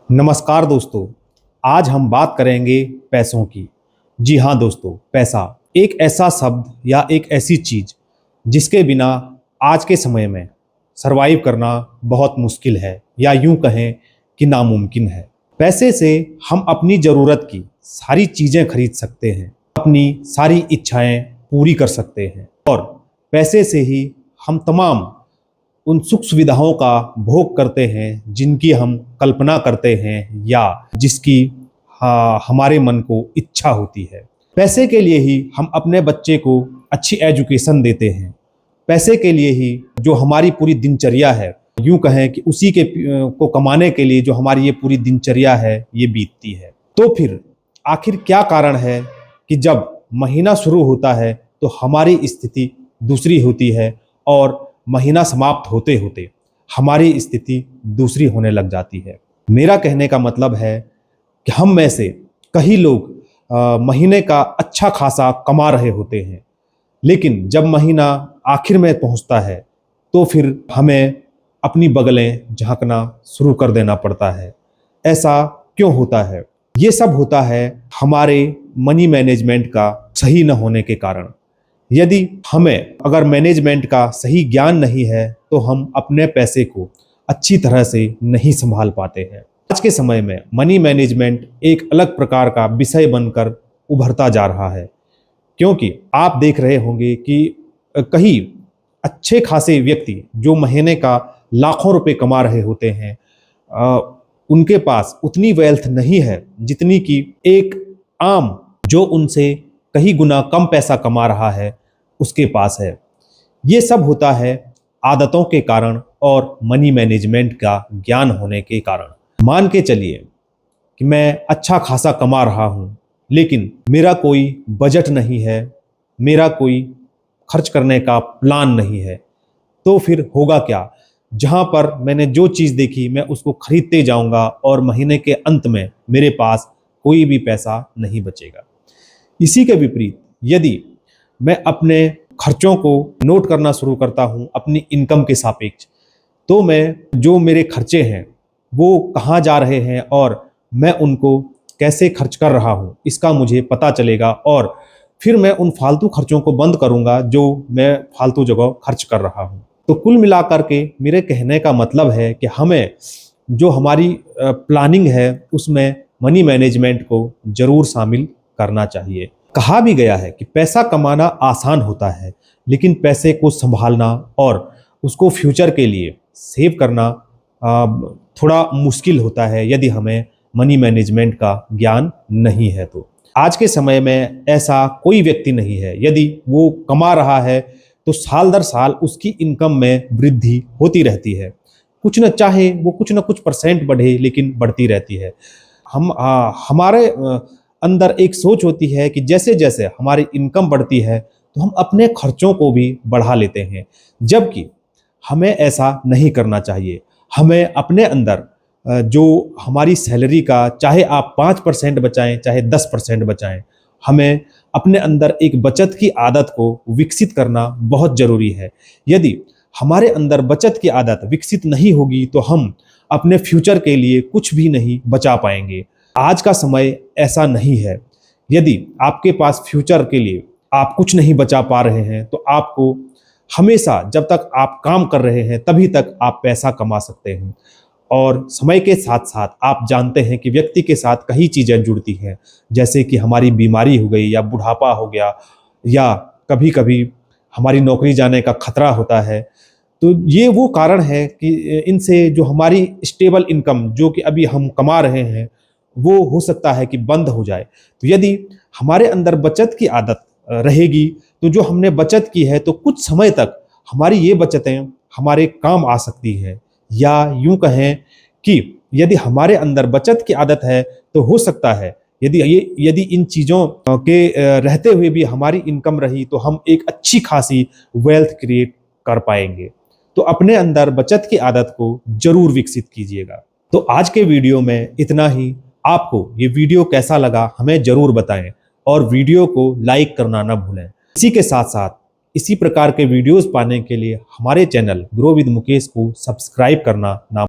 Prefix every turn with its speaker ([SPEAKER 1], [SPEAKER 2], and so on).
[SPEAKER 1] नमस्कार दोस्तों। आज हम बात करेंगे पैसों की। जी हाँ दोस्तों, पैसा एक ऐसा शब्द या एक ऐसी चीज़ जिसके बिना आज के समय में सरवाइव करना बहुत मुश्किल है या यूं कहें कि नामुमकिन है। पैसे से हम अपनी ज़रूरत की सारी चीज़ें खरीद सकते हैं, अपनी सारी इच्छाएं पूरी कर सकते हैं और पैसे से ही हम तमाम उन सुख सुविधाओं का भोग करते हैं जिनकी हम कल्पना करते हैं या जिसकी हमारे मन को इच्छा होती है। पैसे के लिए ही हम अपने बच्चे को अच्छी एजुकेशन देते हैं। पैसे के लिए ही जो हमारी पूरी दिनचर्या है, यूं कहें कि उसी के को कमाने के लिए जो हमारी ये पूरी दिनचर्या है ये बीतती है। तो फिर आखिर क्या कारण है कि जब महीना शुरू होता है तो हमारी स्थिति दूसरी होती है और महीना समाप्त होते होते हमारी स्थिति दूसरी होने लग जाती है। मेरा कहने का मतलब है कि हम में से कई लोग महीने का अच्छा खासा कमा रहे होते हैं, लेकिन जब महीना आखिर में पहुंचता है तो फिर हमें अपनी बगलें झांकना शुरू कर देना पड़ता है। ऐसा क्यों होता है? ये सब होता है हमारे मनी मैनेजमेंट का सही न होने के कारण। यदि हमें अगर मैनेजमेंट का सही ज्ञान नहीं है तो हम अपने पैसे को अच्छी तरह से नहीं संभाल पाते हैं। आज के समय में मनी मैनेजमेंट एक अलग प्रकार का विषय बनकर उभरता जा रहा है, क्योंकि आप देख रहे होंगे कि कई अच्छे खासे व्यक्ति जो महीने का लाखों रुपए कमा रहे होते हैं, उनके पास उतनी वेल्थ नहीं है जितनी कि एक आम जो उनसे कई गुना कम पैसा कमा रहा है उसके पास है। ये सब होता है आदतों के कारण और मनी मैनेजमेंट का ज्ञान होने के कारण। मान के चलिए कि मैं अच्छा खासा कमा रहा हूँ, लेकिन मेरा कोई बजट नहीं है, मेरा कोई खर्च करने का प्लान नहीं है, तो फिर होगा क्या? जहाँ पर मैंने जो चीज़ देखी मैं उसको खरीदते जाऊँगा और महीने के अंत में मेरे पास कोई भी पैसा नहीं बचेगा। इसी के विपरीत यदि मैं अपने खर्चों को नोट करना शुरू करता हूँ अपनी इनकम के सापेक्ष, तो मैं जो मेरे खर्चे हैं वो कहाँ जा रहे हैं और मैं उनको कैसे खर्च कर रहा हूँ इसका मुझे पता चलेगा और फिर मैं उन फालतू खर्चों को बंद करूँगा जो मैं फालतू जगह खर्च कर रहा हूँ। तो कुल मिलाकर के मेरे कहने का मतलब है कि हमें जो हमारी प्लानिंग है उसमें मनी मैनेजमेंट को जरूर शामिल करना चाहिए। कहा भी गया है कि पैसा कमाना आसान होता है, लेकिन पैसे को संभालना और उसको फ्यूचर के लिए सेव करना थोड़ा मुश्किल होता है यदि हमें मनी मैनेजमेंट का ज्ञान नहीं है। तो आज के समय में ऐसा कोई व्यक्ति नहीं है, यदि वो कमा रहा है तो साल दर साल उसकी इनकम में वृद्धि होती रहती है। कुछ न चाहे वो कुछ न कुछ परसेंट बढ़े, लेकिन बढ़ती रहती है। हमारे अंदर एक सोच होती है कि जैसे जैसे हमारी इनकम बढ़ती है तो हम अपने खर्चों को भी बढ़ा लेते हैं, जबकि हमें ऐसा नहीं करना चाहिए। हमें अपने अंदर जो हमारी सैलरी का चाहे आप 5% बचाएं चाहे 10% बचाएं, हमें अपने अंदर एक बचत की आदत को विकसित करना बहुत ज़रूरी है। यदि हमारे अंदर बचत की आदत विकसित नहीं होगी तो हम अपने फ्यूचर के लिए कुछ भी नहीं बचा पाएंगे। आज का समय ऐसा नहीं है। यदि आपके पास फ्यूचर के लिए आप कुछ नहीं बचा पा रहे हैं तो आपको हमेशा जब तक आप काम कर रहे हैं तभी तक आप पैसा कमा सकते हैं। और समय के साथ साथ आप जानते हैं कि व्यक्ति के साथ कई चीज़ें जुड़ती हैं, जैसे कि हमारी बीमारी हो गई या बुढ़ापा हो गया या कभी कभी हमारी नौकरी जाने का खतरा होता है। तो ये वो कारण है कि इनसे जो हमारी स्टेबल इनकम जो कि अभी हम कमा रहे हैं वो हो सकता है कि बंद हो जाए। तो यदि हमारे अंदर बचत की आदत रहेगी तो जो हमने बचत की है तो कुछ समय तक हमारी ये बचतें हमारे काम आ सकती हैं। या यूं कहें कि यदि हमारे अंदर बचत की आदत है तो हो सकता है यदि इन चीज़ों के रहते हुए भी हमारी इनकम रही तो हम एक अच्छी खासी वेल्थ क्रिएट कर पाएंगे। तो अपने अंदर बचत की आदत को जरूर विकसित कीजिएगा। तो आज के वीडियो में इतना ही। आपको ये वीडियो कैसा लगा हमें जरूर बताएं और वीडियो को लाइक करना ना भूलें। इसी के साथ साथ इसी प्रकार के वीडियोस पाने के लिए हमारे चैनल ग्रो विद मुकेश को सब्सक्राइब करना ना